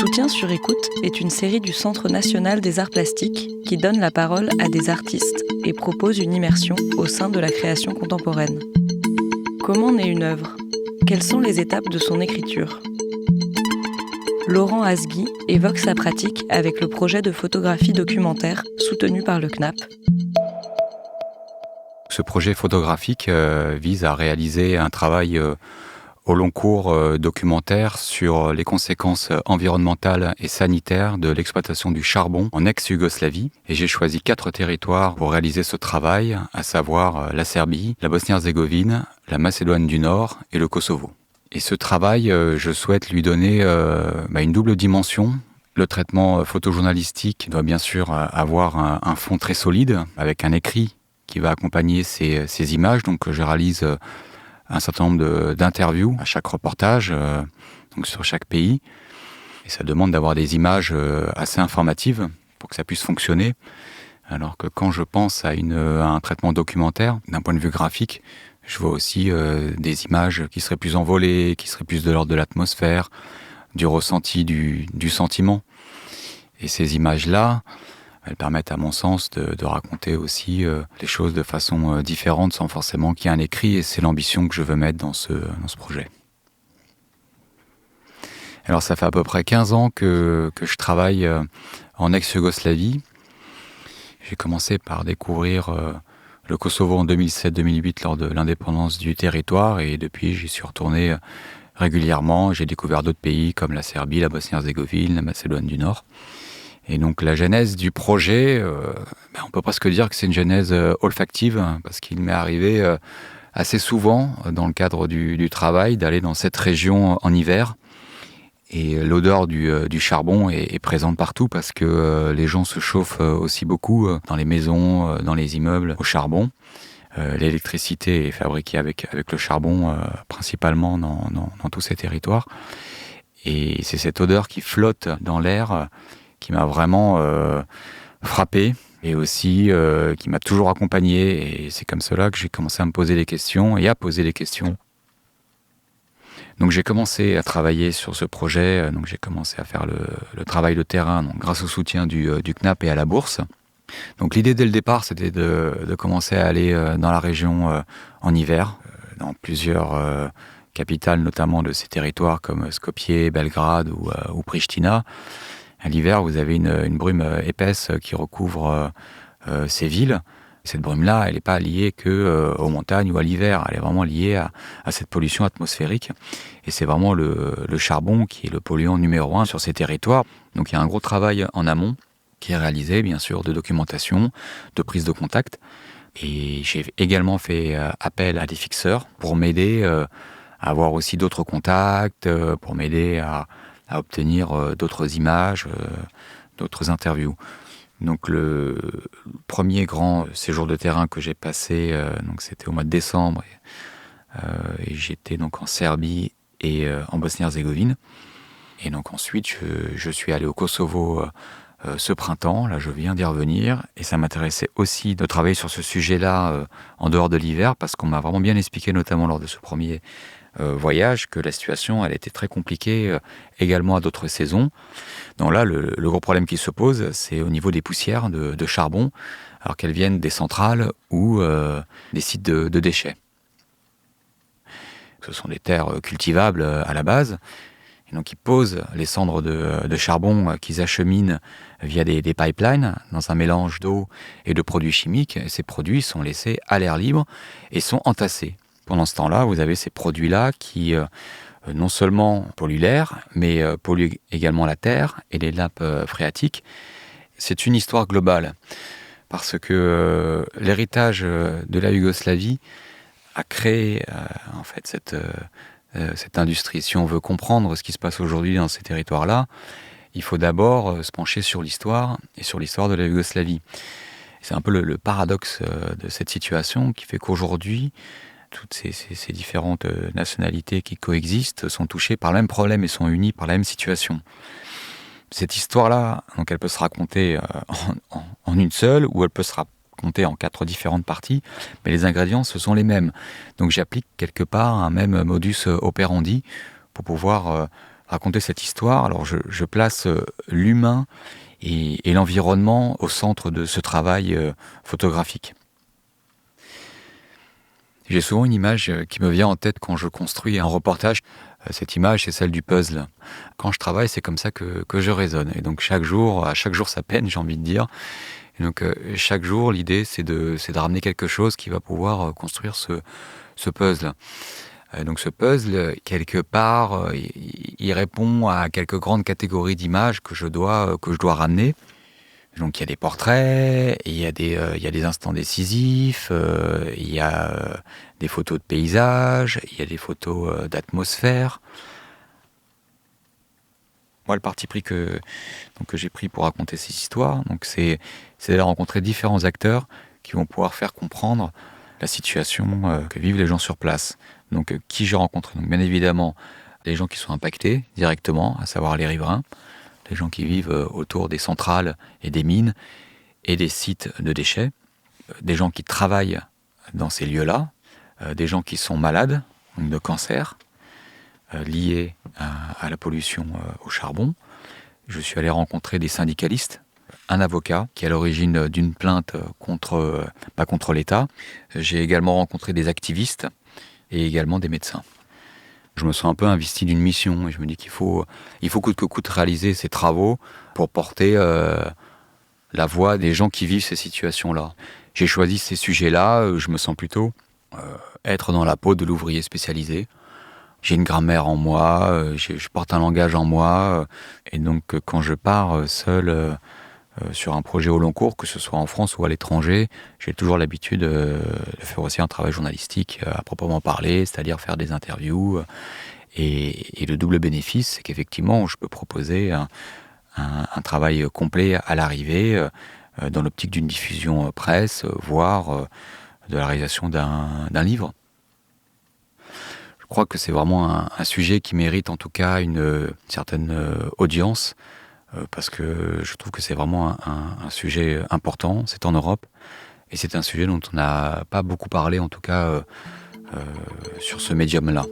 Soutien sur écoute est une série du Centre national des arts plastiques qui donne la parole à des artistes et propose une immersion au sein de la création contemporaine. Comment naît une œuvre ? Quelles sont les étapes de son écriture ? Laurent Asgui évoque sa pratique avec le projet de photographie documentaire soutenu par le CNAP. Ce projet photographique vise à réaliser un travail au long cours documentaire sur les conséquences environnementales et sanitaires de l'exploitation du charbon en ex-Yougoslavie. Et j'ai choisi 4 territoires pour réaliser ce travail, à savoir la Serbie, la Bosnie-Herzégovine, la Macédoine du Nord et le Kosovo. Et ce travail, je souhaite lui donner une double dimension. Le traitement photojournalistique doit bien sûr avoir un fond très solide, avec un écrit qui va accompagner ces images. Donc je réalise un certain nombre d'interviews à chaque reportage, donc sur chaque pays. Et ça demande d'avoir des images assez informatives pour que ça puisse fonctionner. Alors que quand je pense à un traitement documentaire, d'un point de vue graphique, je vois aussi des images qui seraient plus envolées, qui seraient plus de l'ordre de l'atmosphère, du ressenti, du sentiment. Et ces images-là, elles permettent à mon sens de raconter aussi les choses de façon différente sans forcément qu'il y ait un écrit, et c'est l'ambition que je veux mettre dans ce projet. Alors ça fait à peu près 15 ans que je travaille en ex-Yougoslavie. J'ai commencé par découvrir le Kosovo en 2007-2008 lors de l'indépendance du territoire, et depuis j'y suis retourné régulièrement. J'ai découvert d'autres pays comme la Serbie, la Bosnie-Herzégovine, la Macédoine du Nord. Et donc la genèse du projet, on peut presque dire que c'est une genèse olfactive, parce qu'il m'est arrivé assez souvent, dans le cadre du travail, d'aller dans cette région en hiver. Et l'odeur du charbon est présente partout, parce que les gens se chauffent aussi beaucoup dans les maisons, dans les immeubles au charbon. L'électricité est fabriquée avec le charbon, principalement dans tous ces territoires. Et c'est cette odeur qui flotte dans l'air qui m'a vraiment frappé, et aussi qui m'a toujours accompagné. Et c'est comme cela que j'ai commencé à me poser des questions et à poser des questions. Donc j'ai commencé à travailler sur ce projet, donc j'ai commencé à faire le travail de terrain, donc grâce au soutien du CNAP et à la bourse. Donc l'idée dès le départ, c'était de commencer à aller dans la région en hiver, dans plusieurs capitales, notamment de ces territoires comme Skopje, Belgrade ou Pristina. À l'hiver, vous avez une brume épaisse qui recouvre ces villes. Cette brume-là, elle n'est pas liée qu'aux montagnes ou à l'hiver. Elle est vraiment liée à cette pollution atmosphérique. Et c'est vraiment le charbon qui est le polluant numéro 1 sur ces territoires. Donc il y a un gros travail en amont qui est réalisé, bien sûr, de documentation, de prise de contact. Et j'ai également fait appel à des fixeurs pour m'aider à avoir aussi d'autres contacts, pour m'aider à obtenir d'autres images, d'autres interviews. Donc le premier grand séjour de terrain que j'ai passé, donc c'était au mois de décembre, et j'étais donc en Serbie et en Bosnie-Herzégovine. Et donc ensuite je suis allé au Kosovo ce printemps, là je viens d'y revenir, et ça m'intéressait aussi de travailler sur ce sujet-là en dehors de l'hiver, parce qu'on m'a vraiment bien expliqué, notamment lors de ce premier voyage, que la situation elle était très compliquée également à d'autres saisons. Donc là, le gros problème qui se pose, c'est au niveau des poussières de charbon, alors qu'elles viennent des centrales ou des sites de déchets. Ce sont des terres cultivables à la base, et donc ils posent les cendres de charbon qu'ils acheminent via des pipelines dans un mélange d'eau et de produits chimiques. Et ces produits sont laissés à l'air libre et sont entassés. Pendant ce temps-là, vous avez ces produits-là qui non seulement polluent l'air, mais polluent également la terre et les nappes phréatiques. C'est une histoire globale, parce que l'héritage de la Yougoslavie a créé en fait cette industrie. Si on veut comprendre ce qui se passe aujourd'hui dans ces territoires-là, il faut d'abord se pencher sur l'histoire, et sur l'histoire de la Yougoslavie. C'est un peu le paradoxe de cette situation qui fait qu'aujourd'hui, toutes ces différentes nationalités qui coexistent sont touchées par le même problème et sont unies par la même situation. Cette histoire-là, donc elle peut se raconter en une seule, ou elle peut se raconter en 4 différentes parties, mais les ingrédients, ce sont les mêmes. Donc j'applique quelque part un même modus operandi pour pouvoir raconter cette histoire, alors je place l'humain et l'environnement au centre de ce travail photographique. J'ai souvent une image qui me vient en tête quand je construis un reportage. Cette image, c'est celle du puzzle. Quand je travaille, c'est comme ça que je raisonne. Et donc à chaque jour sa peine, j'ai envie de dire. Et donc chaque jour, l'idée, c'est de ramener quelque chose qui va pouvoir construire ce puzzle. Donc ce puzzle, quelque part, il répond à quelques grandes catégories d'images que je dois ramener. Donc il y a des portraits, il y a des instants décisifs, il y a des photos de paysages, il y a des photos d'atmosphère. Moi, le parti pris que j'ai pris pour raconter ces histoires, donc c'est d'aller rencontrer différents acteurs qui vont pouvoir faire comprendre la situation que vivent les gens sur place. Donc qui j'ai rencontré? Donc bien évidemment, les gens qui sont impactés directement, à savoir les riverains, les gens qui vivent autour des centrales et des mines et des sites de déchets, des gens qui travaillent dans ces lieux-là, des gens qui sont malades, donc de cancer, liés à la pollution au charbon. Je suis allé rencontrer des syndicalistes, un avocat qui est à l'origine d'une plainte pas contre l'État. J'ai également rencontré des activistes et également des médecins. Je me sens un peu investi d'une mission et je me dis qu'il faut coûte que coûte réaliser ces travaux pour porter la voix des gens qui vivent ces situations-là. J'ai choisi ces sujets-là, je me sens plutôt être dans la peau de l'ouvrier spécialisé. J'ai une grammaire en moi, je porte un langage en moi, et donc quand je pars seul sur un projet au long cours, que ce soit en France ou à l'étranger, j'ai toujours l'habitude de faire aussi un travail journalistique à proprement parler, c'est-à-dire faire des interviews. Et le double bénéfice, c'est qu'effectivement, je peux proposer un travail complet à l'arrivée, dans l'optique d'une diffusion presse, voire de la réalisation d'un livre. Je crois que c'est vraiment un sujet qui mérite en tout cas une certaine audience, parce que je trouve que c'est vraiment un sujet important. C'est en Europe et c'est un sujet dont on n'a pas beaucoup parlé, en tout cas sur ce médium-là.